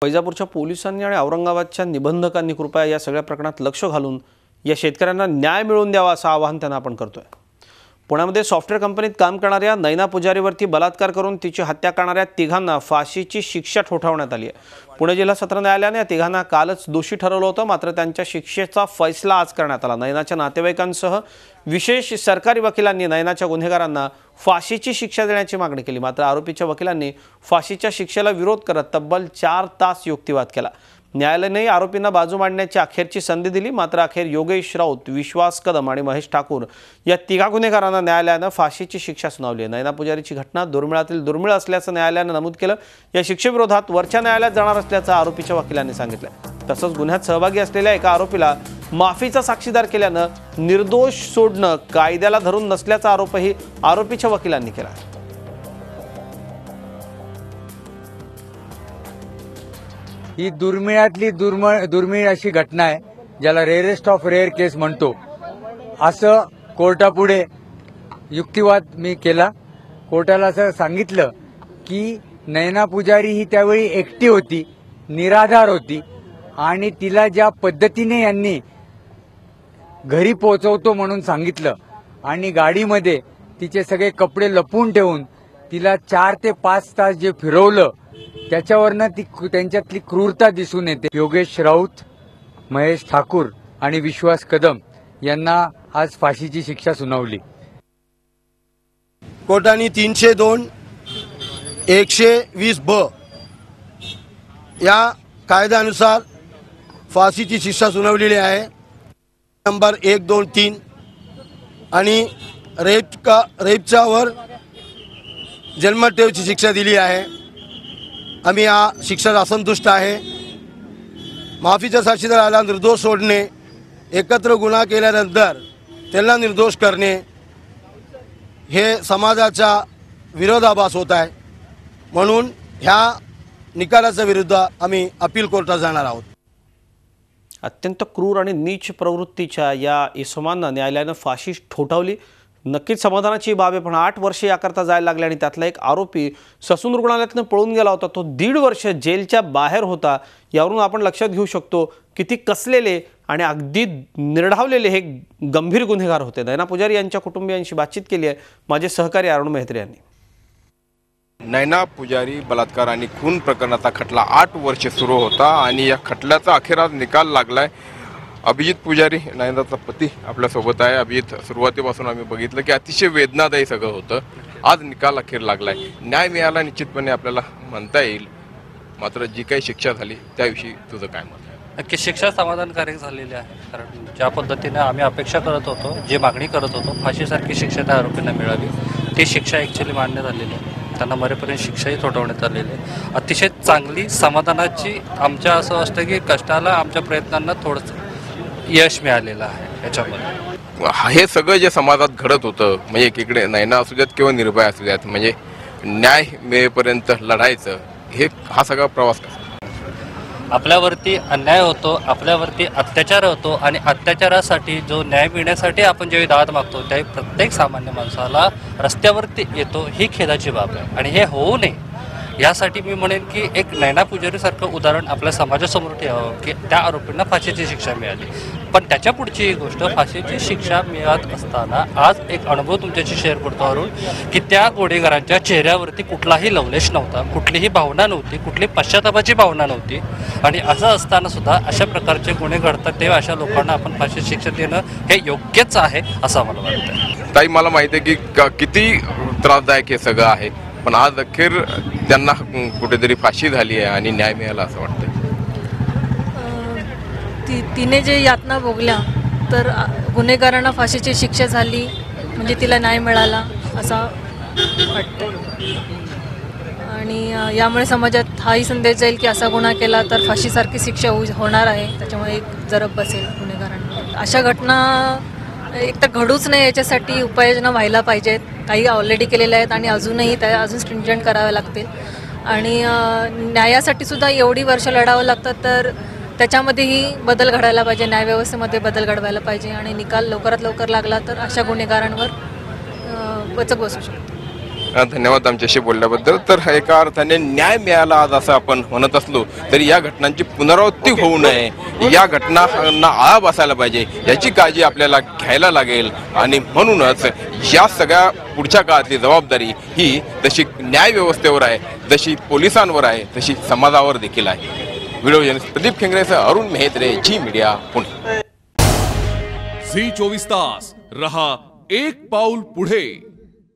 वैजापूरच्या पोलिसांनी आणि औरंगाबादच्या निबंधकांनी कृपया या सगळ्या प्रकरणात लक्ष घालून या शेतकऱ्यांना न्याय मिळवून द्यावा असं आवाहन त्यांना आपण करतोय। पुण्यामध्ये सॉफ्टवेअर कंपनीत काम करणाऱ्या नैना पुजारीवरती बलात्कार करून तिची हत्या करणाऱ्या तिघांना फाशीची शिक्षा ठोठावण्यात आली आहे। पुणे जिल्हा सत्र न्यायालयाने या तिघांना कालच दोषी ठरवलं होतं, मात्र त्यांच्या शिक्षेचा फैसला आज करण्यात आला। नैनाच्या नातेवाईकांसह विशेष सरकारी वकिलांनी नैनाच्या गुन्हेगारांना फाशीची शिक्षा देण्याची मागणी केली, मात्र आरोपीच्या वकिलांनी फाशीच्या शिक्षेला विरोध करत तब्बल 4 तास युक्तिवाद केला। न्यायालयाने आरोपींना बाजू मांडण्याची अखेरची संधी दिली, मात्र अखेर योगेश राऊत, विश्वास कदम आणि महेश ठाकूर या तिघा गुन्हेगारांना न्यायालयाने फाशीची शिक्षा सुनावली आहे। नैना पुजारीची घटना दुर्मिळातील दुर्मिळ असल्याचं न्यायालयाने नमूद केलं। या शिक्षेविरोधात वरच्या न्यायालयात जाणार असल्याचं आरोपीच्या वकिलांनी सांगितलं। तसंच गुन्ह्यात सहभागी असलेल्या एका आरोपीला माफीचा साक्षीदार केल्यानं निर्दोष सोडणं कायद्याला धरून नसल्याचा आरोपही आरोपीच्या वकिलांनी केला। ही दुर्मिळातली दुर्मिळ अशी घटना आहे, ज्याला रेअरेस्ट ऑफ रेअर केस म्हणतो। असं कोर्टापुढे युक्तिवाद मी केला। कोर्टाला असं सांगितलं की नैना पुजारी ही त्यावेळी एकटी होती, निराधार होती आणि तिला ज्या पद्धतीने यांनी घरी पोहोचवतो म्हणून सांगितलं आणि गाडीमध्ये तिचे सगळे कपडे लपवून ठेवून तिला 4 ते 5 तास जे फिरवलं, त्याच्यावरनं त्यांच्यातली क्रूरता दिसून येते। योगेश राऊत, महेश ठाकूर आणि विश्वास कदम यांना आज फाशीची शिक्षा सुनावली। कोर्टाने 302 120 ब या कायद्यानुसार फाशीची शिक्षा सुनावलेली आहे। नंबर 1, 2, 3 आणि रेपच्यावर जन्मठेपेची शिक्षा दिली आहे। आम्ही या शिक्षेला असंतुष्ट आहे। माफीचा साक्षीदाराला निर्दोष सोडणे, एकत्र गुन्हा केल्यानंतर त्यांना निर्दोष करणे हे समाजाचा विरोधाभास होत आहे, म्हणून ह्या निकालाच्या विरुद्ध आम्ही अपील कोर्टात जाणार आहोत। अत्यंत क्रूर आणि नीच प्रवृत्तीच्या या इसमांना न्यायालयाने फाशी ठोठावली। नक्कीच समाधानाची बाब आहे, पण 8 वर्ष याकरता जायला लागले आणि त्यातला एक आरोपी ससून रुग्णालयातून पळून गेला होता, तो 1.5 वर्ष जेलच्या बाहेर होता। यावरून आपण लक्षात घेऊ शकतो किती कसलेले आणि अगदी निर्ढावलेले हे गंभीर गुन्हेगार होते। नैना पुजारी यांच्या कुटुंबियांशी बातचीत केली आहे माझे सहकारी अरुण मेहत्रे यांनी। नैना पुजारी बलात्कार आणि खून प्रकरणाचा खटला 8 वर्ष सुरू होता आणि या खटल्याचा अखेर आज निकाल लागलाय। अभिजित पुजारी, नैनाचा पती आपल्यासोबत आहे। अभिजित, सुरुवातीपासून आम्ही बघितलं की अतिशय वेदनादायी सगळं होतं, आज निकाल अखेर लागलाय, न्याय मिळाला निश्चितपणे आपल्याला म्हणता येईल, मात्र जी काही शिक्षा झाली त्याविषयी तुझं काय मत आहे? नक्की शिक्षा समाधानकारक झालेली आहे, कारण ज्या पद्धतीने आम्ही अपेक्षा करत होतो, जी मागणी करत होतो, फाशीसारखी शिक्षा त्या आरोपींना मिळावी, ती शिक्षा ॲक्च्युली मान्य झालेली आहे। त्यांना मरेपर्यंत शिक्षाही थोडवण्यात आलेली आहे। अतिशय चांगली समाधानाची, आमच्या असं असतं की कष्टाला, आमच्या प्रयत्नांना थोडंसं यश मिळालेलं आहे याच्यामध्ये। हे सगळं जे समाजात घडत होतं, म्हणजे एकीकडे नैना असू द्यात किंवा निर्भया असू द्यात, म्हणजे न्याय मिळेपर्यंत लढायचं, हा सगळा प्रवास कसा? आपल्यावरती अन्याय होतो, आपल्यावरती अत्याचार होतो आणि अत्याचारासाठी जो न्याय मिळण्यासाठी आपण जेव्हा दाद मागतो, त्यावेळी प्रत्येक सामान्य माणसाला रस्त्यावरती येतो, ही खेदाची बाब आहे आणि हे होऊ नये यासाठी मी म्हणेन की एक नैना पुजारीसारखं उदाहरण आपल्या समाजासमोर ठेवावं की त्या आरोपींना फाशीची शिक्षा मिळाली। पण त्याच्या पुढची गोष्ट, फाशीची शिक्षा मिळत असताना आज एक अनुभव तुमच्याशी शेअर करतो अरुण, की त्या गुन्हेगारांच्या चेहऱ्यावरती कुठलाही लवलेश नव्हता, कुठलीही भावना नव्हती, कुठली पश्चातापाची भावना नव्हती आणि असं असताना सुद्धा अशा प्रकारचे गुन्हे घडतात तेव्हा अशा लोकांना आपण फाशीची शिक्षा देणं हे योग्यच आहे असं मला वाटतं। ताई, मला माहिती आहे की किती त्रासदायक हे सगळं आहे, पण आज अखेर त्यांना कुठेतरी फाशी झाली आहे आणि न्याय मिळाला असं वाटतं। तिने जे यातना भोगल्या, तर गुन्हेगारांना फाशीची शिक्षा झाली म्हणजे तिला न्याय मिळाला असं वाटतं आणि यामुळे समाजात हाही संदेश जाईल की असा गुन्हा केला तर फाशीसारखी शिक्षा होणार आहे, त्याच्यामुळे एक जरब बसेल गुन्हेगारांना। अशा घटना एक तर घडूच नाही, याच्यासाठी उपाययोजना व्हायला पाहिजेत। काही ऑलरेडी केलेल्या आहेत आणि अजूनही त्या अजून स्ट्रिंजंट कराव्या लागतील आणि न्यायासाठी सुद्धा एवढी वर्ष लढावं लागतं, तर त्याच्यामध्येही बदल घडायला पाहिजे, न्यायव्यवस्थेमध्ये बदल घडवायला पाहिजे आणि निकाल लवकरात लवकर लागला तर अशा गुन्हेगारांवर वचक बसू शकतो। धन्यवाद आमच्याशी बोलल्याबद्दल. तर एका अर्थाने न्याय मिळाला आज असं आपण म्हणत असलो तरी या घटनांची पुनरावृत्ती होऊ नये, या घटनांना आळा बसायला पाहिजे याची काळजी आपल्याला घ्यायला लागेल. आणि म्हणूनच या सगळ्या पुढच्या काळातली जबाबदारी ही जशी न्याय व्यवस्थेवर आहे, जशी पोलिसांवर आहे, तशी समाजावर देखील आहे. व्हिडिओ जर्नलिस्ट प्रदीप खेंगरेसह अरुण मेहत्रे, जी मीडिया, पुणे. झी 24 तास रहा एक पाऊल पुढे.